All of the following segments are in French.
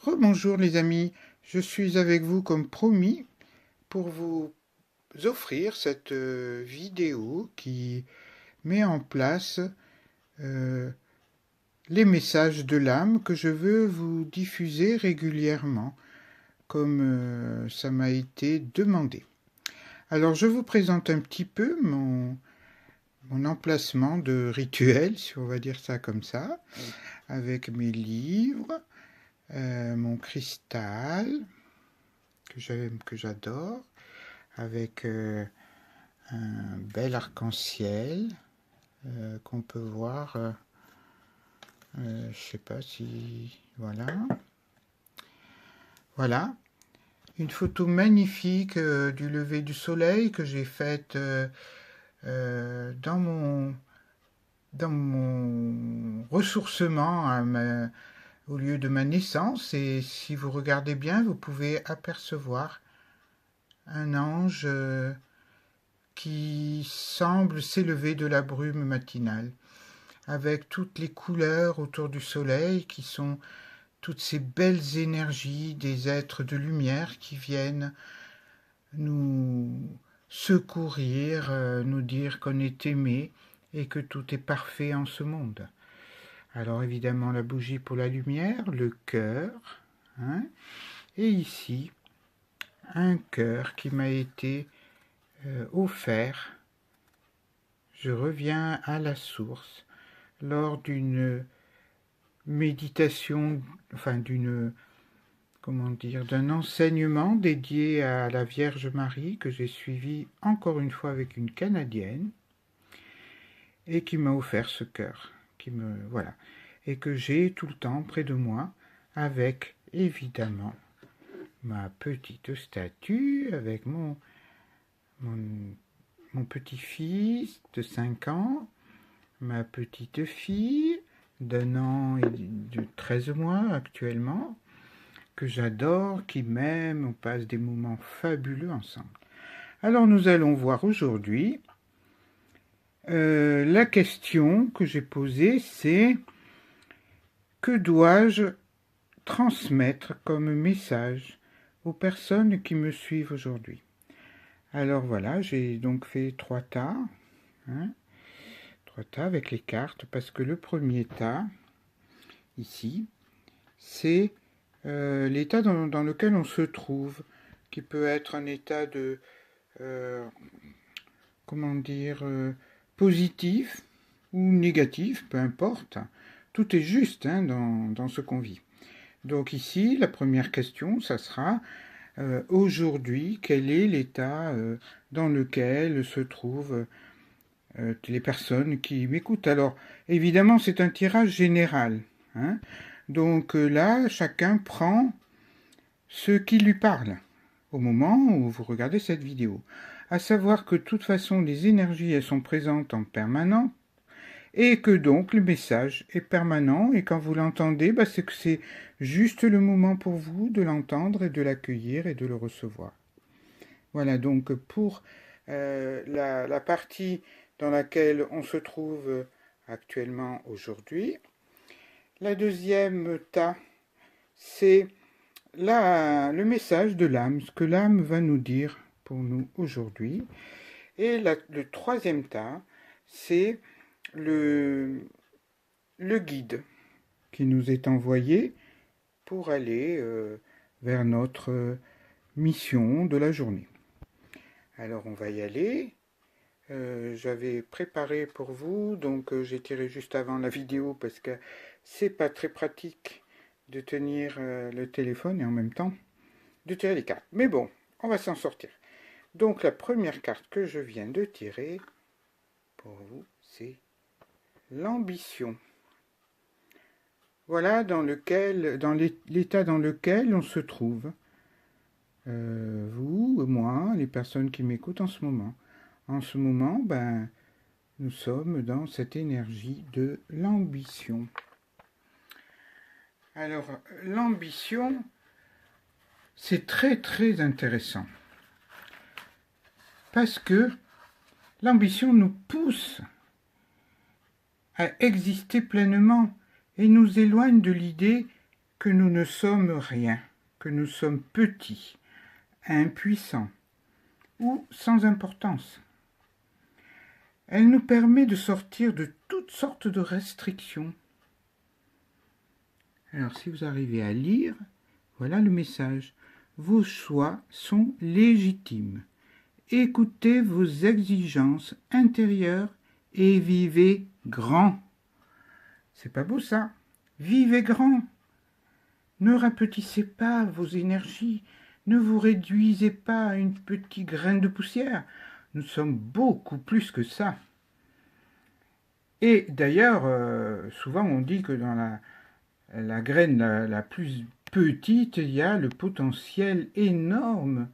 Rebonjour les amis, je suis avec vous comme promis pour vous offrir cette vidéo qui met en place euh, les messages de l'âme que je veux vous diffuser régulièrement comme ça m'a été demandé. Alors je vous présente un petit peu mon emplacement de rituel, si on va dire ça comme ça, avec mes livres, mon cristal que j'aime, que j'adore, avec un bel arc-en-ciel qu'on peut voir, je sais pas si, voilà, une photo magnifique du lever du soleil que j'ai faite dans mon ressourcement au lieu de ma naissance, et si vous regardez bien, vous pouvez apercevoir un ange qui semble s'élever de la brume matinale, avec toutes les couleurs autour du soleil qui sont toutes ces belles énergies des êtres de lumière qui viennent nous secourir, nous dire qu'on est aimé et que tout est parfait en ce monde. Alors évidemment la bougie pour la lumière, le cœur, hein, et ici un cœur qui m'a été offert. Je reviens à la source lors d'une méditation, enfin d'un enseignement dédié à la Vierge Marie que j'ai suivi encore une fois avec une Canadienne et qui m'a offert ce cœur, et que j'ai tout le temps près de moi avec évidemment ma petite statue avec mon petit-fils de 5 ans, ma petite fille d'1 an et de 13 mois actuellement, que j'adore, qui m'aime, on passe des moments fabuleux ensemble. Alors nous allons voir aujourd'hui, la question que j'ai posée, c'est: que dois-je transmettre comme message aux personnes qui me suivent aujourd'hui? Alors voilà, j'ai donc fait 3 tas, hein, 3 tas avec les cartes, parce que le premier tas, ici, c'est l'état dans lequel on se trouve, qui peut être un état de, positif ou négatif, peu importe. Tout est juste hein, dans ce qu'on vit. Donc ici, la première question, ça sera aujourd'hui, quel est l'état dans lequel se trouvent les personnes qui m'écoutent. Alors, évidemment, c'est un tirage général. Hein. Donc là, chacun prend ce qui lui parle au moment où vous regardez cette vidéo. À savoir que de toute façon, les énergies, elles sont présentes en permanence, et que donc le message est permanent, et quand vous l'entendez, c'est que c'est juste le moment pour vous de l'entendre et de l'accueillir et de le recevoir. Voilà donc pour la partie dans laquelle on se trouve actuellement aujourd'hui. La deuxième tas, c'est le message de l'âme, ce que l'âme va nous dire pour nous aujourd'hui. Et le troisième tas, c'est le guide qui nous est envoyé pour aller vers notre mission de la journée. Alors on va y aller. J'avais préparé pour vous, donc j'ai tiré juste avant la vidéo parce que c'est pas très pratique de tenir le téléphone et en même temps de tirer les cartes. Mais bon, on va s'en sortir. Donc la première carte que je viens de tirer pour vous, c'est l'ambition. Voilà dans l'état dans lequel on se trouve. Vous, moi, les personnes qui m'écoutent en ce moment. En ce moment, nous sommes dans cette énergie de l'ambition. Alors, l'ambition, c'est très très intéressant. Parce que l'ambition nous pousse à exister pleinement et nous éloigne de l'idée que nous ne sommes rien, que nous sommes petits, impuissants ou sans importance. Elle nous permet de sortir de toutes sortes de restrictions. Alors si vous arrivez à lire, voilà le message. Vos choix sont légitimes. Écoutez vos exigences intérieures et vivez grand. C'est pas beau ça? Vivez grand. Ne rapetissez pas vos énergies. Ne vous réduisez pas à une petite graine de poussière. Nous sommes beaucoup plus que ça. Et d'ailleurs, souvent on dit que dans la graine la plus petite, il y a le potentiel énorme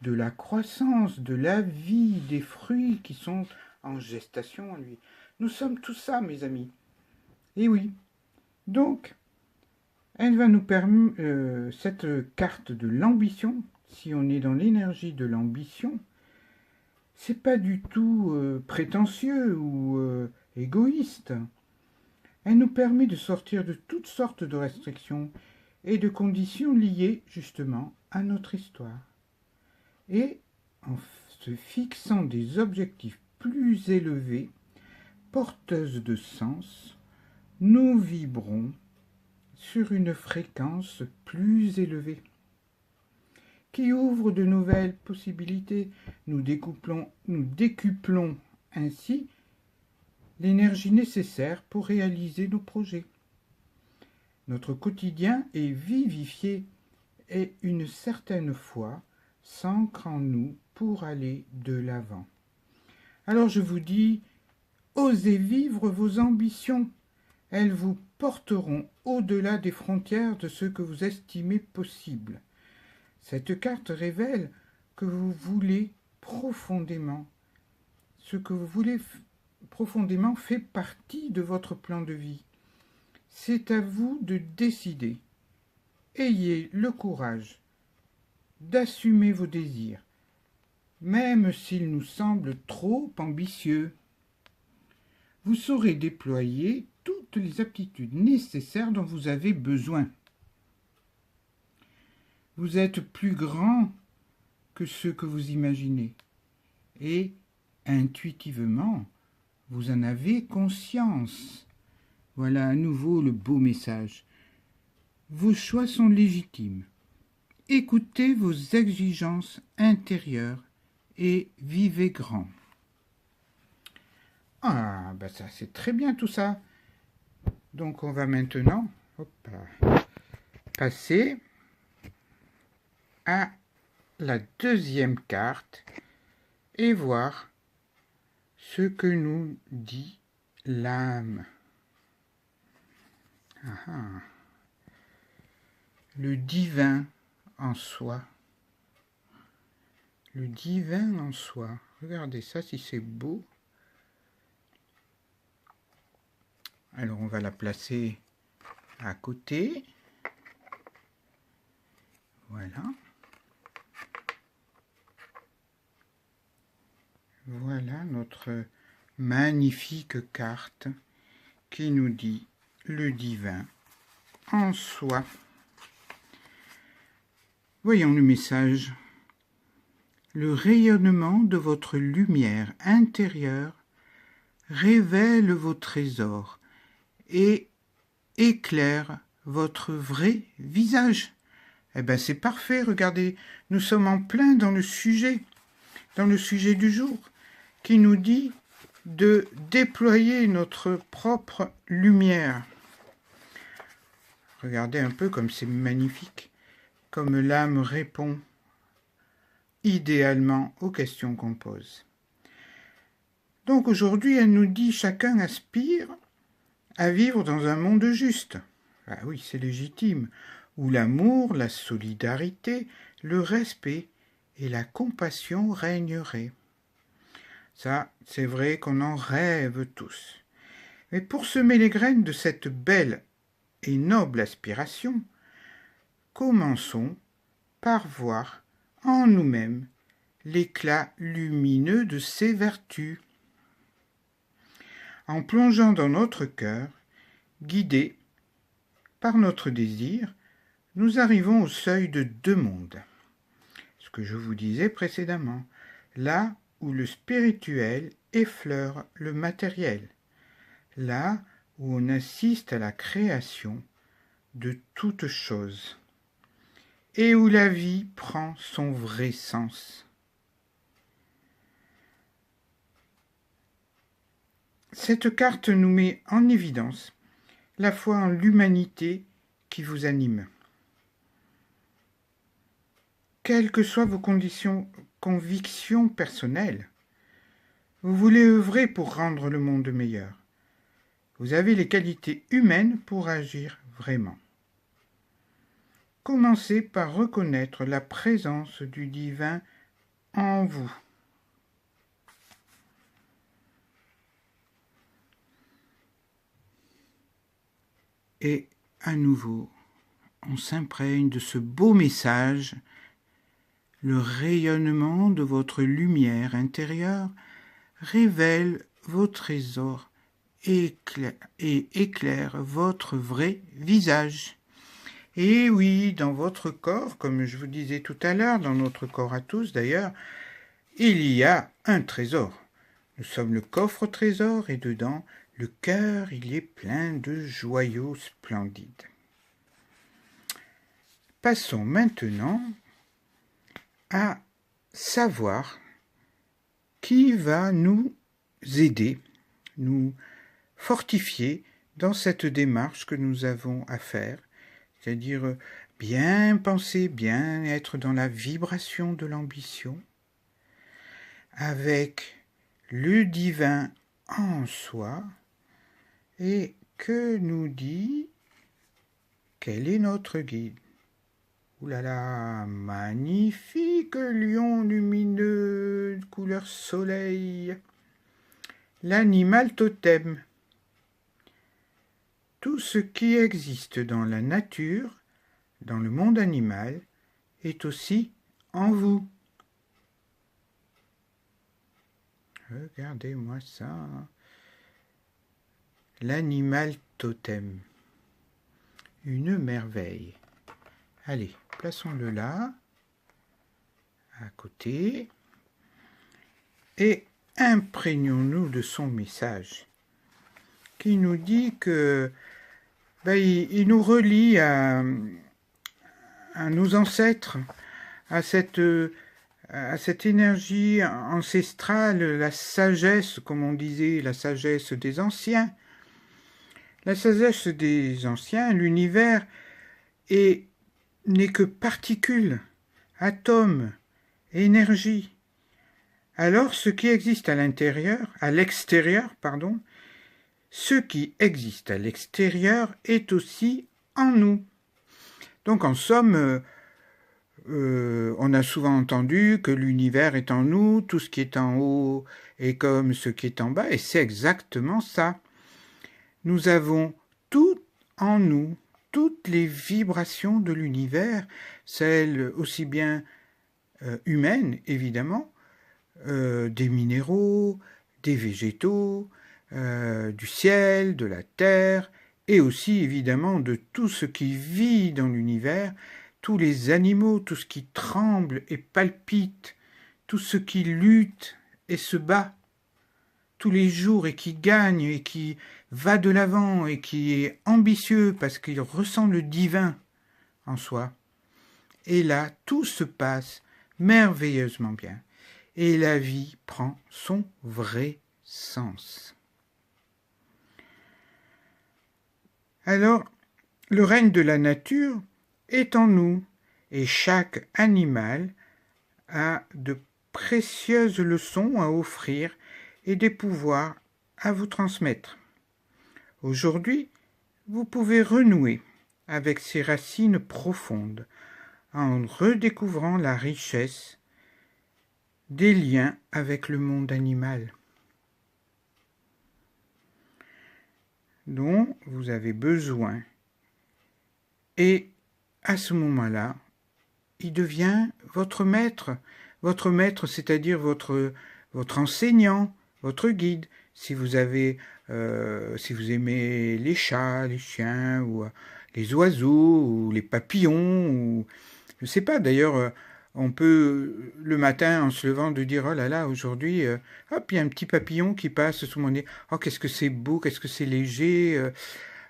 de la croissance, de la vie, des fruits qui sont en gestation en lui. Nous sommes tout ça, mes amis. Et oui. Donc, elle va nous permettre, cette carte de l'ambition, si on est dans l'énergie de l'ambition, c'est pas du tout prétentieux ou égoïste. Elle nous permet de sortir de toutes sortes de restrictions et de conditions liées justement à notre histoire. Et en se fixant des objectifs plus élevés, porteuses de sens, nous vibrons sur une fréquence plus élevée qui ouvre de nouvelles possibilités. Nous décuplons ainsi l'énergie nécessaire pour réaliser nos projets. Notre quotidien est vivifié et une certaine foi s'ancre en nous pour aller de l'avant. Alors je vous dis, osez vivre vos ambitions. Elles vous porteront au-delà des frontières de ce que vous estimez possible. Cette carte révèle que vous voulez profondément. Ce que vous voulez profondément fait partie de votre plan de vie. C'est à vous de décider. Ayez le courage d'assumer vos désirs, même s'ils nous semblent trop ambitieux. Vous saurez déployer toutes les aptitudes nécessaires dont vous avez besoin. Vous êtes plus grand que ce que vous imaginez et intuitivement, vous en avez conscience. Voilà à nouveau le beau message. Vos choix sont légitimes. Écoutez vos exigences intérieures et vivez grand. Ah, ben ça c'est très bien tout ça. Donc on va maintenant passer à la deuxième carte et voir ce que nous dit l'âme. Le divin en soi. Le divin en soi. Regardez ça si c'est beau. Alors on va la placer à côté. Voilà. Voilà notre magnifique carte qui nous dit le divin en soi. Voyons le message. Le rayonnement de votre lumière intérieure révèle vos trésors et éclaire votre vrai visage. Eh bien c'est parfait, regardez, nous sommes en plein dans le sujet du jour, qui nous dit de déployer notre propre lumière. Regardez un peu comme c'est magnifique, comme l'âme répond idéalement aux questions qu'on pose. Donc aujourd'hui, elle nous dit chacun aspire à vivre dans un monde juste. Ah oui, c'est légitime, où l'amour, la solidarité, le respect et la compassion régneraient. Ça, c'est vrai qu'on en rêve tous. Mais pour semer les graines de cette belle et noble aspiration, commençons par voir en nous-mêmes l'éclat lumineux de ces vertus. En plongeant dans notre cœur, guidés par notre désir, nous arrivons au seuil de deux mondes. Ce que je vous disais précédemment, là où le spirituel effleure le matériel, là où on assiste à la création de toutes choses, et où la vie prend son vrai sens. Cette carte nous met en évidence la foi en l'humanité qui vous anime. Quelles que soient vos convictions personnelles, vous voulez œuvrer pour rendre le monde meilleur. Vous avez les qualités humaines pour agir vraiment. Commencez par reconnaître la présence du divin en vous. Et à nouveau, on s'imprègne de ce beau message. Le rayonnement de votre lumière intérieure révèle vos trésors et éclaire votre vrai visage. Et oui, dans votre corps, comme je vous disais tout à l'heure, dans notre corps à tous d'ailleurs, il y a un trésor. Nous sommes le coffre au trésor et dedans, le cœur, il est plein de joyaux splendides. Passons maintenant à savoir qui va nous aider, nous fortifier dans cette démarche que nous avons à faire, c'est-à-dire bien penser, bien être dans la vibration de l'ambition, avec le divin en soi, et que nous dit quel est notre guide. Ouh là là, magnifique lion lumineux, couleur soleil. L'animal totem. Tout ce qui existe dans la nature, dans le monde animal, est aussi en vous. Regardez-moi ça. L'animal totem. Une merveille. Allez, plaçons-le là, à côté, et imprégnons-nous de son message, qui nous dit que il nous relie à nos ancêtres, à cette énergie ancestrale, la sagesse, comme on disait, la sagesse des anciens. La sagesse des anciens, l'univers n'est que particules, atomes, énergie. Alors ce qui existe à l'extérieur, ce qui existe à l'extérieur est aussi en nous. Donc en somme, on a souvent entendu que l'univers est en nous, tout ce qui est en haut est comme ce qui est en bas, et c'est exactement ça. Nous avons tout en nous, toutes les vibrations de l'univers, celles aussi bien humaines, évidemment, des minéraux, des végétaux, du ciel, de la terre, et aussi évidemment de tout ce qui vit dans l'univers, tous les animaux, tout ce qui tremble et palpite, tout ce qui lutte et se bat tous les jours et qui gagne et qui va de l'avant et qui est ambitieux parce qu'il ressent le divin en soi. Et là, tout se passe merveilleusement bien. Et la vie prend son vrai sens. Alors, le règne de la nature est en nous et chaque animal a de précieuses leçons à offrir et des pouvoirs à vous transmettre. Aujourd'hui, vous pouvez renouer avec ces racines profondes en redécouvrant la richesse des liens avec le monde animal, dont vous avez besoin. Et à ce moment-là, il devient votre maître, c'est-à-dire votre enseignant, votre guide. Si vous aimez les chats, les chiens ou les oiseaux, ou les papillons, ou je ne sais pas, d'ailleurs, on peut, le matin, en se levant, de dire, oh là là, aujourd'hui, hop, il y a un petit papillon qui passe sous mon nez. Oh, qu'est-ce que c'est beau, qu'est-ce que c'est léger.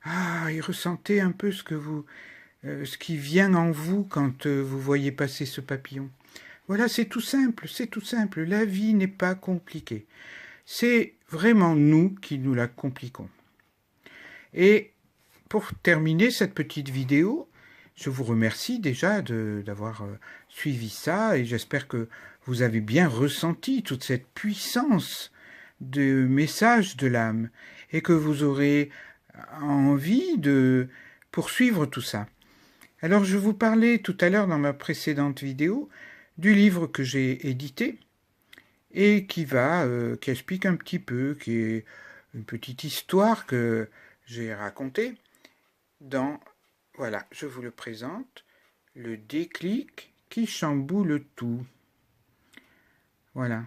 Ah, et ressentez un peu ce qui vient en vous quand vous voyez passer ce papillon. Voilà, c'est tout simple, c'est tout simple. La vie n'est pas compliquée. C'est vraiment nous qui nous la compliquons. Et pour terminer cette petite vidéo, je vous remercie déjà d'avoir suivi ça et j'espère que vous avez bien ressenti toute cette puissance de message de l'âme et que vous aurez envie de poursuivre tout ça. Alors je vous parlais tout à l'heure dans ma précédente vidéo du livre que j'ai édité et qui explique un petit peu, qui est une petite histoire que j'ai racontée voilà, je vous le présente, le déclic qui chamboule tout. Voilà.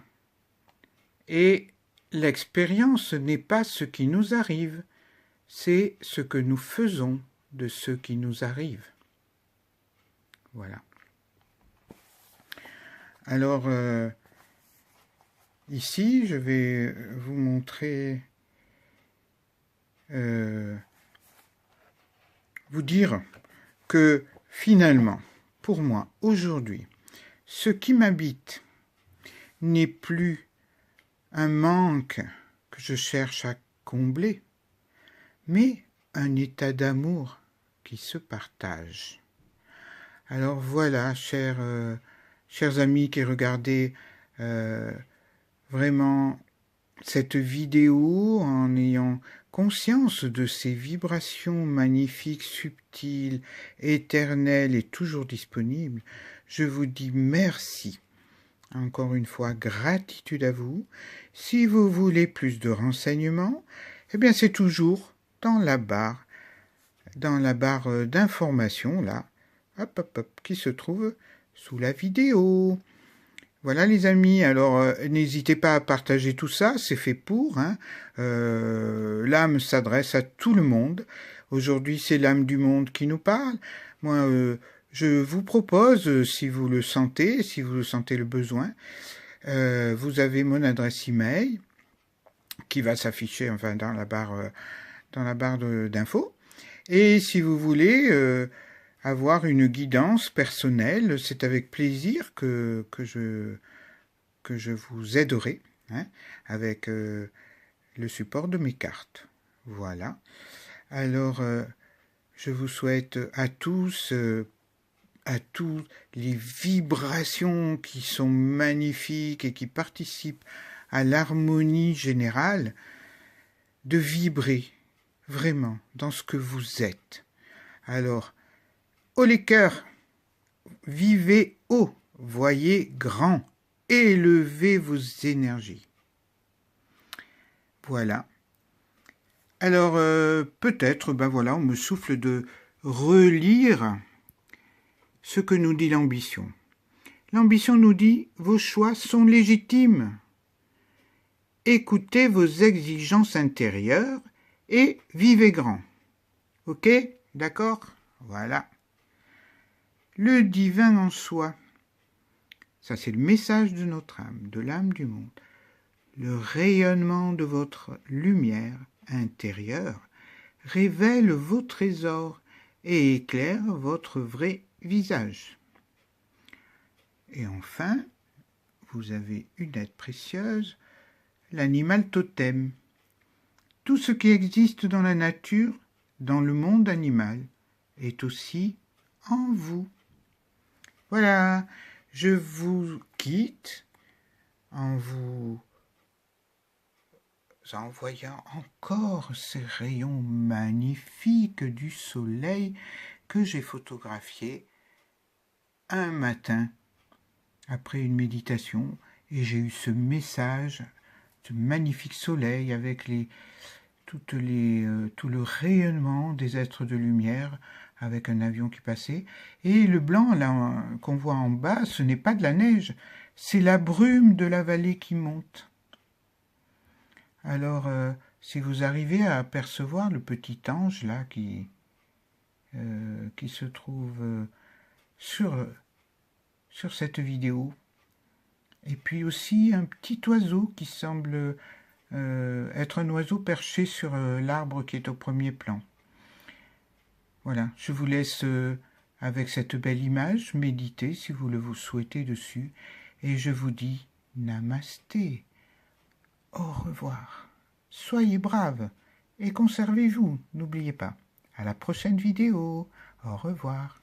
Et l'expérience n'est pas ce qui nous arrive, c'est ce que nous faisons de ce qui nous arrive. Voilà. Alors, ici, je vais vous montrer, vous dire que finalement, pour moi, aujourd'hui, ce qui m'habite n'est plus un manque que je cherche à combler, mais un état d'amour qui se partage. Alors voilà, chers amis qui regardez vraiment cette vidéo en ayant conscience de ces vibrations magnifiques, subtiles, éternelles et toujours disponibles, je vous dis merci. Encore une fois, gratitude à vous. Si vous voulez plus de renseignements, eh bien c'est toujours dans la barre d'information, là, qui se trouve sous la vidéo. Voilà les amis, alors n'hésitez pas à partager tout ça, c'est fait pour. L'âme s'adresse à tout le monde. Aujourd'hui, c'est l'âme du monde qui nous parle. Moi, je vous propose, si vous le sentez le besoin, vous avez mon adresse email qui va s'afficher enfin dans la barre d'infos. Et si vous voulez avoir une guidance personnelle, c'est avec plaisir que je vous aiderai avec le support de mes cartes. Voilà. Alors, je vous souhaite à tous, à toutes les vibrations qui sont magnifiques et qui participent à l'harmonie générale, de vibrer vraiment dans ce que vous êtes. Alors, haut les cœurs, vivez haut, voyez grand, élevez vos énergies. Voilà. Alors, peut-être, on me souffle de relire ce que nous dit l'ambition. L'ambition nous dit « Vos choix sont légitimes. Écoutez vos exigences intérieures et vivez grand. » Ok? D'accord? Voilà. Le divin en soi. Ça, c'est le message de notre âme, de l'âme du monde. Le rayonnement de votre lumière intérieure révèle vos trésors et éclaire votre vrai visage. Et enfin, vous avez une aide précieuse, l'animal totem. Tout ce qui existe dans la nature, dans le monde animal, est aussi en vous. Voilà, je vous quitte en vous envoyant encore ces rayons magnifiques du soleil que j'ai photographiés un matin après une méditation et j'ai eu ce message, ce magnifique soleil avec tout le rayonnement des êtres de lumière avec un avion qui passait. Et le blanc là qu'on voit en bas, ce n'est pas de la neige, c'est la brume de la vallée qui monte. Alors, si vous arrivez à apercevoir le petit ange là qui qui se trouve sur cette vidéo. Et puis aussi un petit oiseau qui semble être un oiseau perché sur l'arbre qui est au premier plan. Voilà, je vous laisse avec cette belle image méditer si vous le souhaitez dessus. Et je vous dis namasté. Au revoir. Soyez braves et conservez-vous, n'oubliez pas. À la prochaine vidéo. Au revoir.